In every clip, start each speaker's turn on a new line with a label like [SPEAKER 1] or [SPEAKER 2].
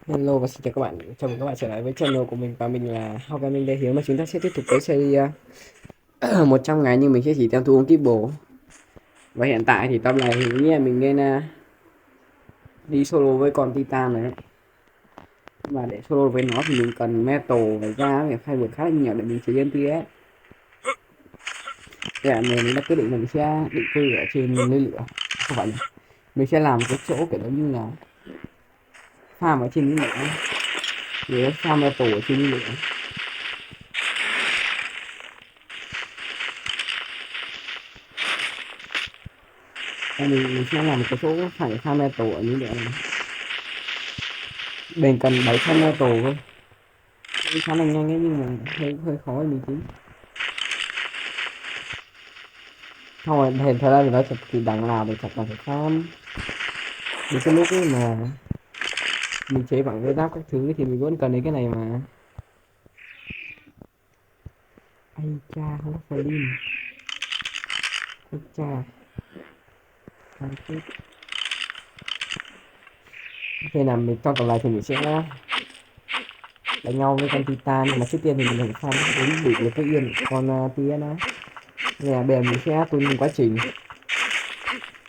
[SPEAKER 1] Hello và xin chào các bạn, chào mừng các bạn trở lại với channel của mình và mình là Hao Gaming đây Hiếu, mà chúng ta sẽ tiếp tục với series 100 ngày nhưng mình sẽ chỉ theo thú tiếp bổ. Và hiện tại thì tầm này thì nghĩ là mình nên đi solo với con Titan này. Mà để solo với nó thì mình cần metal và da và fiber khá là nhiều để mình chế lên TS. Thế là mình đã quyết định là mình sẽ định cư ở trên núi lửa. Không phải nhỉ? Mình sẽ làm cái chỗ kiểu như là farm ở trên núi lửa, để farm metal ở trên núi lửa. Mình sẽ làm một cái chỗ phải farm metal ở núi lửa này. Mình cần 700 metal thôi, khá là nhanh ấy, nhưng mà hơi hơi khó với mình tí. Xong rồi hiện thời gian thì nó chặt thì đằng nào mình chặt là phải farm. Đến cái lúc ấy mà mình chế bằng cái giáp các thứ thì mình vẫn cần đến cái này mà. Ây cha, không có Flynn. Ây cha, căng phết. Thế là mình trong còn lại thì mình sẽ đánh nhau với con Titan, nhưng mà trước tiên thì mình phải farm đến đủ được cái yên của con tia đó. Nên là bây giờ mình sẽ tuân quá trình.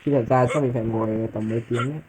[SPEAKER 1] Khi thật ra chắc mình phải ngồi tầm mấy tiếng ấy.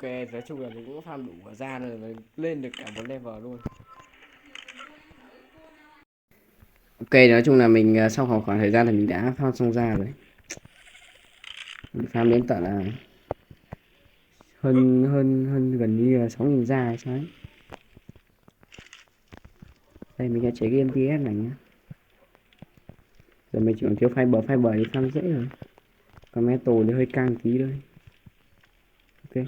[SPEAKER 1] Ok, nói chung là mình cũng farm đủ ở ra rồi, mình lên được cả một level luôn. Ok, nói chung là mình sau khoảng thời gian thì mình đã farm xong ra rồi. Mình farm đến tận là hơn hơn hơn gần như là 6.000 da hay sao ấy. Đây mình đã chế cái MTS này nhá. Giờ mình chỉ còn thiếu fiber thì farm dễ rồi. Còn metal thì hơi căng tí thôi. Ok,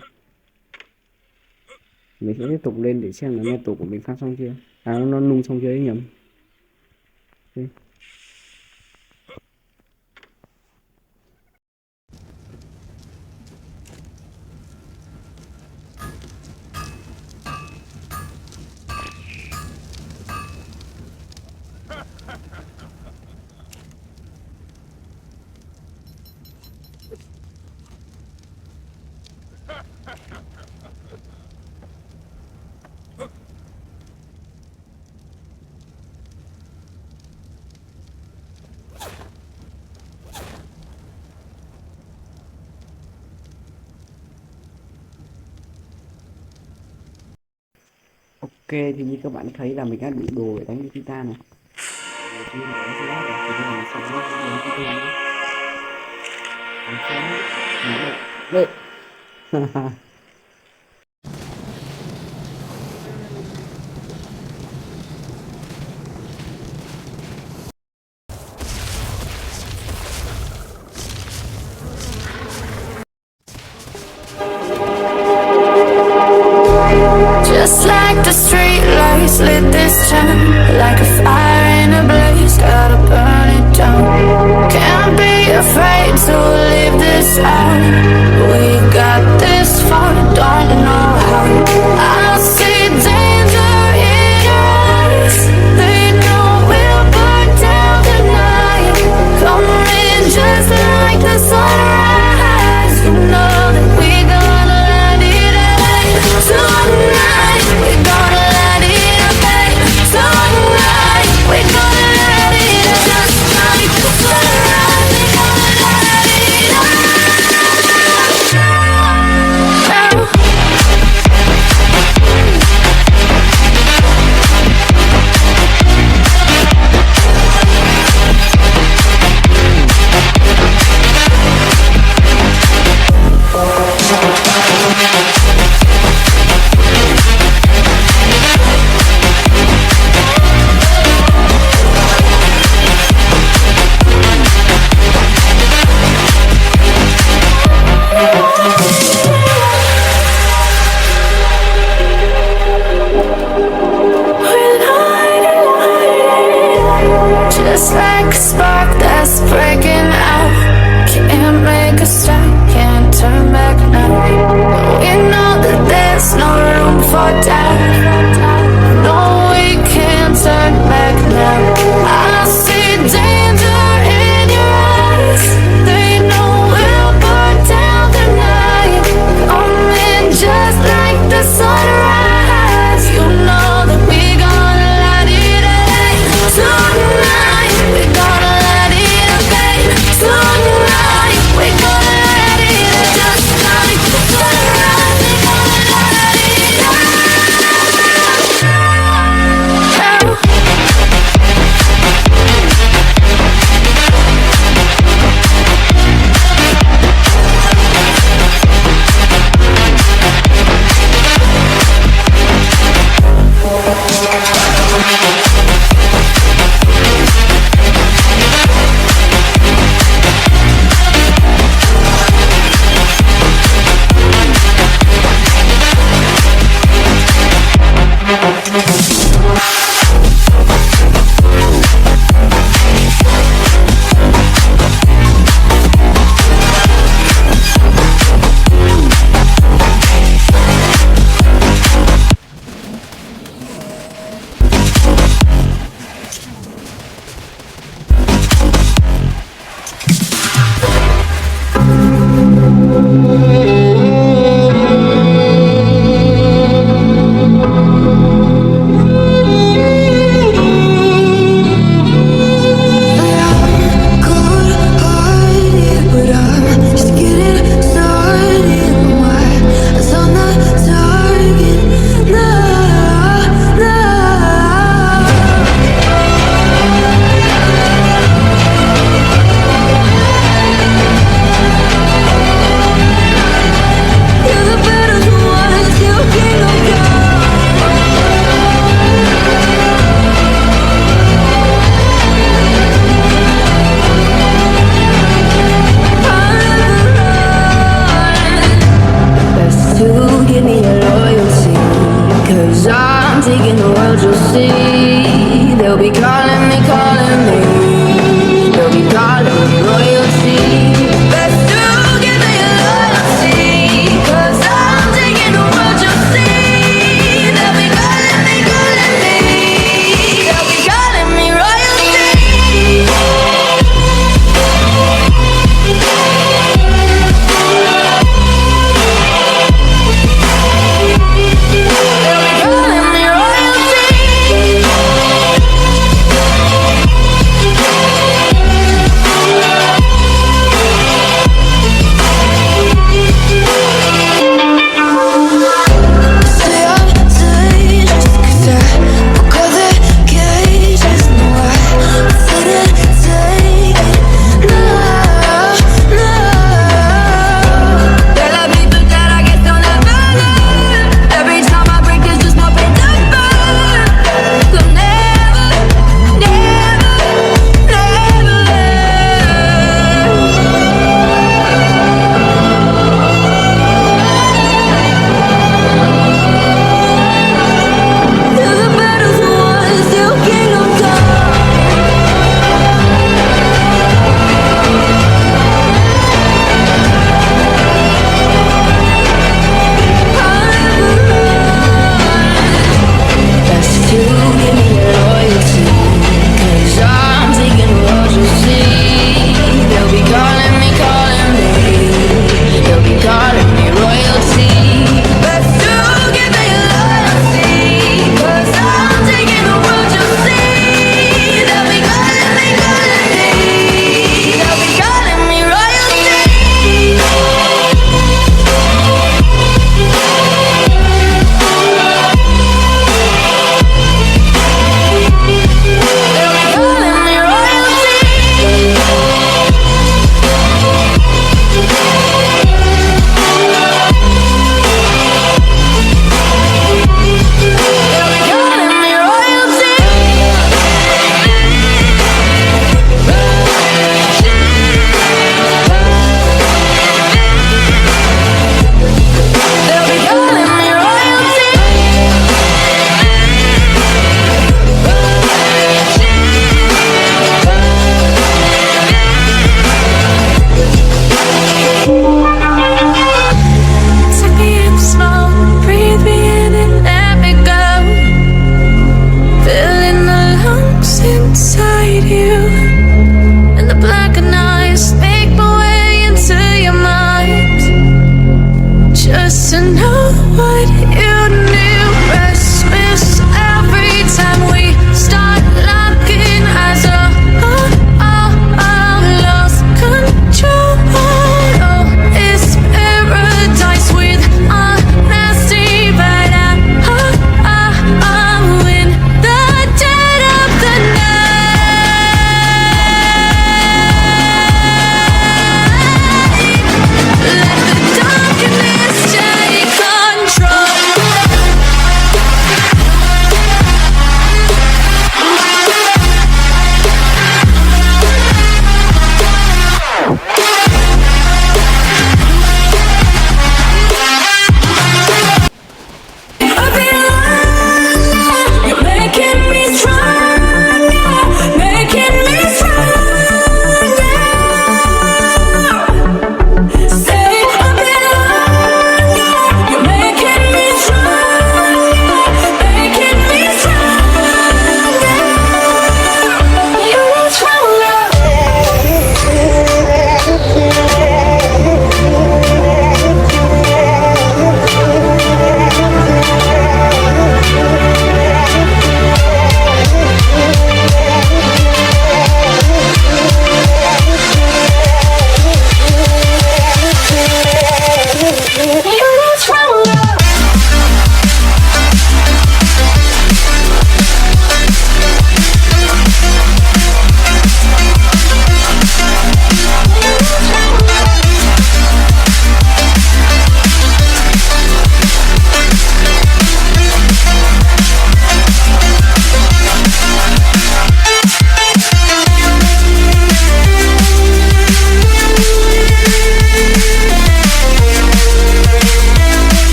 [SPEAKER 1] mình sẽ tiếp tục lên để xem là metal của mình farm xong chưa. À, nó nung xong chưa ấy nhầm. Ok. thì như các bạn thấy là mình đã đủ đồ để đánh với Titan này. Đầu tiên là đánh slot này, thì mình sẽ đánh Titan nhé. Đánh slot. Đấy.
[SPEAKER 2] Just like the street lights lit this town, like a fire in a blaze, gotta burn it down. Can't be afraid to leave this out. We got this far, don't know how. I see danger in your eyes. They know we'll burn down the night. Coming just like the sunrise. You know that we gonna let it out tonight. We gonna let it out tonight. We gonna let it out just like the sunrise. We gonna let it out now. Just like a spark that's breaking out. Can't make a stop, can't turn back now. We know that there's no room for doubt. No, we can't turn back now. I see danger in your eyes. They know we'll burn down the night. Coming just like the sunrise. You know that we gonna let it out tonight. We gonna let it out tonight. We gonna let it out just like the sunrise. We gonna let it out.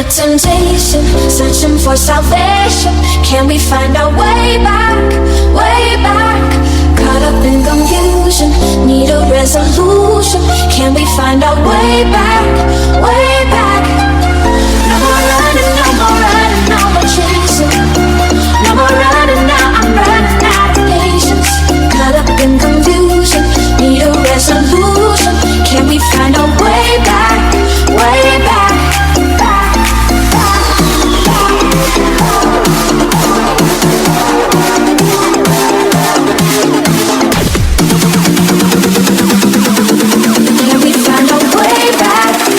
[SPEAKER 2] with temptation, searching for salvation. Can we find our way back, way back? Caught up in confusion, need a resolution. Can we find our way back, way back? No more running, no more running, no more chasing. No more running now, I'm running out of patience. Caught up in confusion, need a resolution. Can we find our way back, way back? Can we find our way back?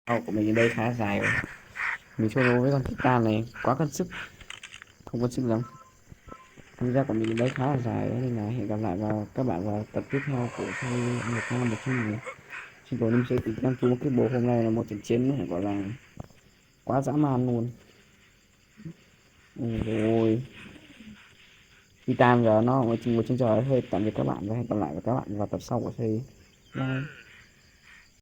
[SPEAKER 1] Đầu của mình ở đây khá dài rồi. Mình solo với con Titan này quá cân sức, không có sức lắm. Tham gia của mình ở đây khá là dài đấy, nên là hẹn gặp lại các bạn vào tập tiếp theo của series 100 này. Xin lỗi, mình sẽ tính em thua cái bộ hôm nay là một trận chiến gọi là quá dã man luôn. Ôi, Titan giờ nó ở một trên trời. Thôi tạm biệt các bạn và hẹn gặp lại các bạn vào tập sau của series. Bye.